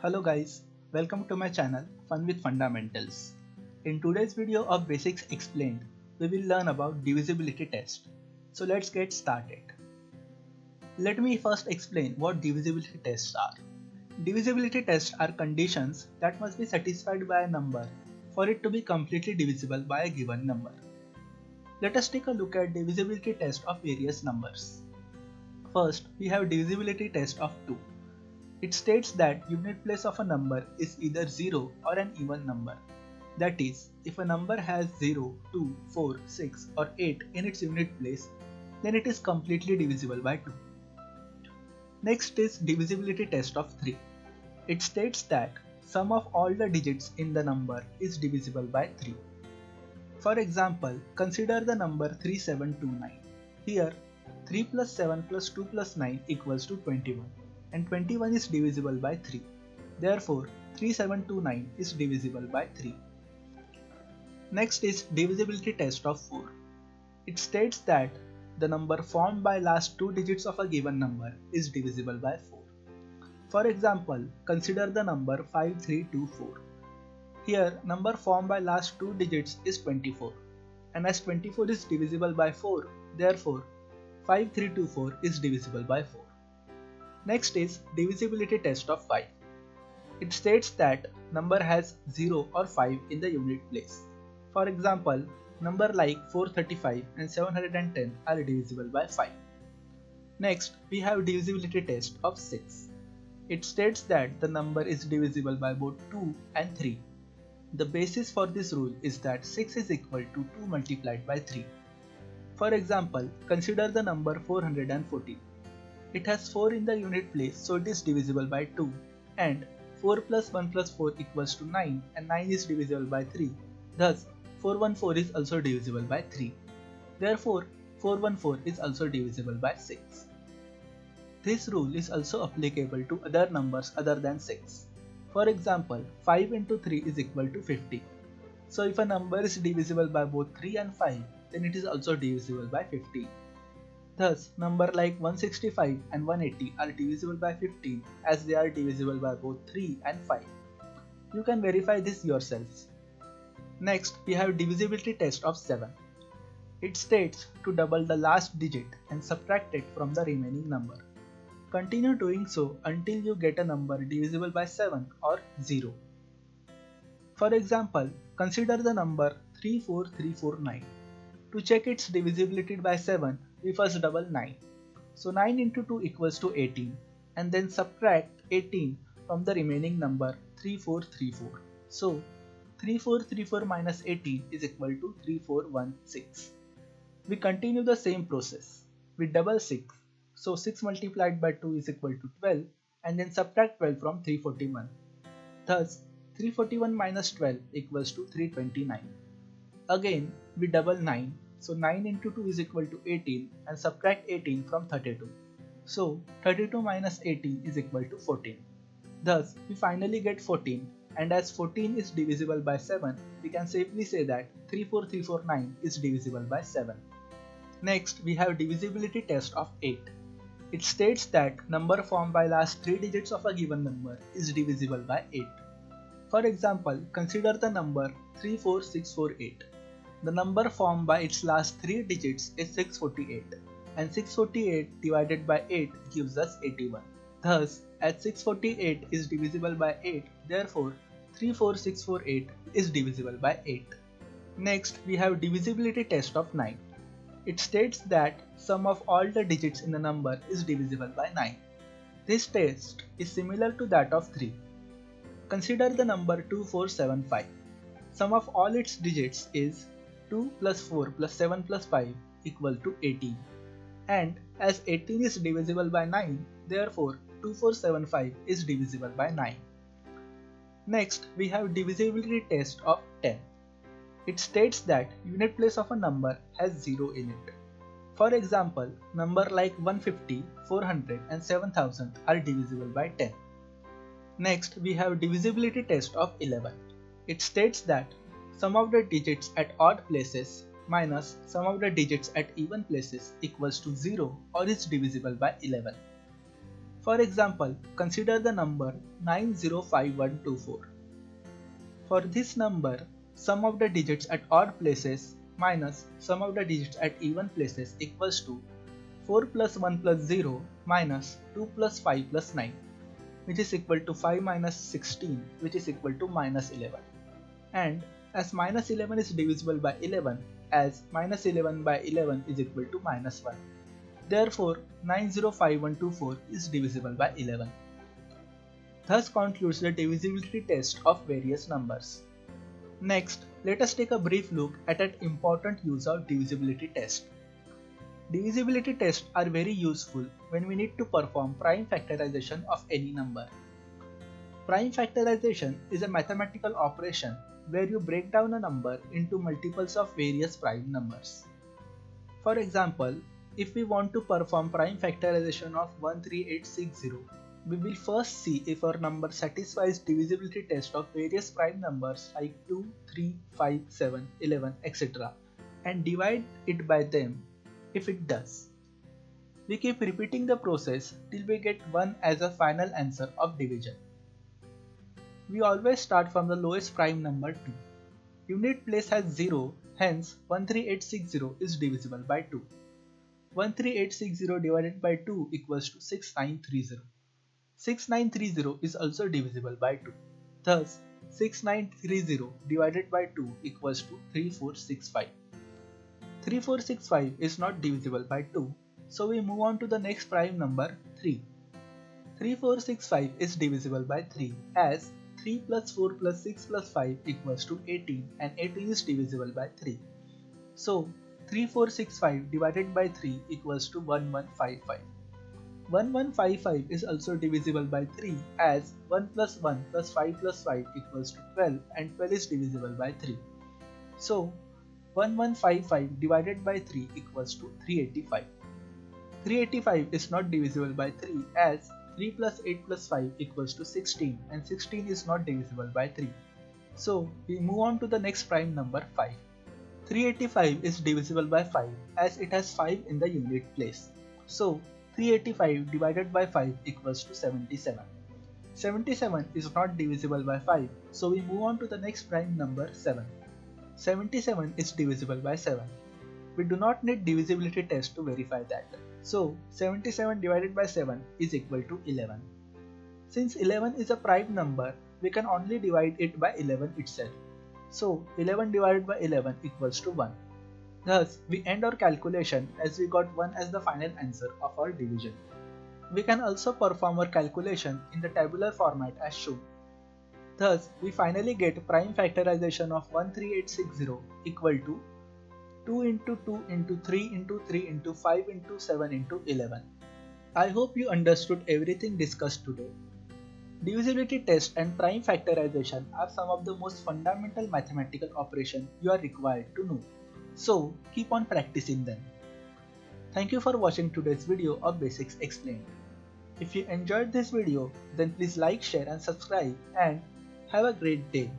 Hello guys, welcome to my channel Fun with Fundamentals. In today's video of Basics Explained, we will learn about divisibility test. So let's get started. Let me first explain what divisibility tests are. Divisibility tests are conditions that must be satisfied by a number for it to be completely divisible by a given number. Let us take a look at divisibility test of various numbers. First, we have divisibility test of 2. It states that unit place of a number is either 0 or an even number. That is, if a number has 0, 2, 4, 6 or 8 in its unit place, then it is completely divisible by 2. Next is divisibility test of 3. It states that sum of all the digits in the number is divisible by 3. For example, consider the number 3729. Here, 3 plus 7 plus 2 plus 9 equals to 21. And 21 is divisible by 3. Therefore, 3729 is divisible by 3. Next is divisibility test of 4. It states that the number formed by last two digits of a given number is divisible by 4. For example, consider the number 5324. Here, number formed by last two digits is 24. And as 24 is divisible by 4, therefore, 5324 is divisible by 4. Next is divisibility test of 5. It states that number has 0 or 5 in the unit place. For example, number like 435 and 710 are divisible by 5. Next, we have divisibility test of 6. It states that the number is divisible by both 2 and 3. The basis for this rule is that 6 is equal to 2 multiplied by 3. For example, consider the number 414. It has 4 in the unit place, so it is divisible by 2, and 4 plus 1 plus 4 equals to 9, and 9 is divisible by 3. Thus, 414 is also divisible by 3. Therefore, 414 is also divisible by 6. This rule is also applicable to other numbers other than 6. For example, 5 into 3 is equal to 50. So if a number is divisible by both 3 and 5, then it is also divisible by 50. Thus, number like 165 and 180 are divisible by 15 as they are divisible by both 3 and 5. You can verify this yourselves. Next, we have divisibility test of 7. It states to double the last digit and subtract it from the remaining number. Continue doing so until you get a number divisible by 7 or 0. For example, consider the number 34349. To check its divisibility by 7, we first double 9. So 9 into 2 equals to 18 and then subtract 18 from the remaining number 3434. So 3434 minus 18 is equal to 3416. We continue the same process. We double 6. So 6 multiplied by 2 is equal to 12 and then subtract 12 from 341. Thus 341 minus 12 equals to 329. Again, we double 9. So 9 into 2 is equal to 18 and subtract 18 from 32. So 32 minus 18 is equal to 14. Thus, we finally get 14, and as 14 is divisible by 7, we can safely say that 34349 is divisible by 7. Next, we have divisibility test of 8. It states that number formed by last 3 digits of a given number is divisible by 8. For example, consider the number 34648. The number formed by its last 3 digits is 648, and 648 divided by 8 gives us 81. Thus, as 648 is divisible by 8, therefore 34648 is divisible by 8. Next, we have divisibility test of 9. It states that sum of all the digits in the number is divisible by 9. This test is similar to that of 3. Consider the number 2475. Sum of all its digits is 2 plus 4 plus 7 plus 5 equal to 18. And as 18 is divisible by 9, therefore 2475 is divisible by 9. Next, we have divisibility test of 10. It states that unit place of a number has 0 in it. For example, number like 150, 400 and 7000 are divisible by 10. Next, we have divisibility test of 11. It states that sum of the digits at odd places minus sum of the digits at even places equals to 0 or is divisible by 11. For example, consider the number 905124. For this number, sum of the digits at odd places minus sum of the digits at even places equals to 4 plus 1 plus 0 minus 2 plus 5 plus 9, which is equal to 5 minus 16, which is equal to minus 11. And as minus 11 is divisible by 11, as minus 11 by 11 is equal to minus 1. Therefore, 905124 is divisible by 11. Thus concludes the divisibility test of various numbers. Next, let us take a brief look at an important use of divisibility test. Divisibility tests are very useful when we need to perform prime factorization of any number. Prime factorization is a mathematical operation where you break down a number into multiples of various prime numbers. For example, if we want to perform prime factorization of 13860, we will first see if our number satisfies divisibility test of various prime numbers like 2, 3, 5, 7, 11, etc. and divide it by them if it does. We keep repeating the process till we get 1 as a final answer of division. We always start from the lowest prime number 2. Unit place has 0, hence 13860 is divisible by 2. 13860 divided by 2 equals to 6930. 6930 is also divisible by 2. Thus, 6930 divided by 2 equals to 3465. 3465 is not divisible by 2, so we move on to the next prime number 3. 3465 is divisible by 3 as 3 plus 4 plus 6 plus 5 equals to 18 and 18 is divisible by 3. So 3465 divided by 3 equals to 1155. 1155 is also divisible by 3 as 1 plus 1 plus 5 plus 5 equals to 12 and 12 is divisible by 3. So 1155 divided by 3 equals to 385. 385 is not divisible by 3 as 3 plus 8 plus 5 equals to 16 and 16 is not divisible by 3. So we move on to the next prime number 5. 385 is divisible by 5 as it has 5 in the unit place. So 385 divided by 5 equals to 77. 77 is not divisible by 5, so we move on to the next prime number 7. 77 is divisible by 7. We do not need divisibility test to verify that. So 77 divided by 7 is equal to 11. Since 11 is a prime number, we can only divide it by 11 itself. So 11 divided by 11 equals to 1. Thus, we end our calculation as we got 1 as the final answer of our division. We can also perform our calculation in the tabular format as shown. Thus, we finally get prime factorization of 13860 equal to 2 into 2 into 3 into 3 into 5 into 7 into 11. I hope you understood everything discussed today. Divisibility test and prime factorization are some of the most fundamental mathematical operations you are required to know. So, keep on practicing them. Thank you for watching today's video of Basics Explained. If you enjoyed this video, then please like, share and subscribe and have a great day.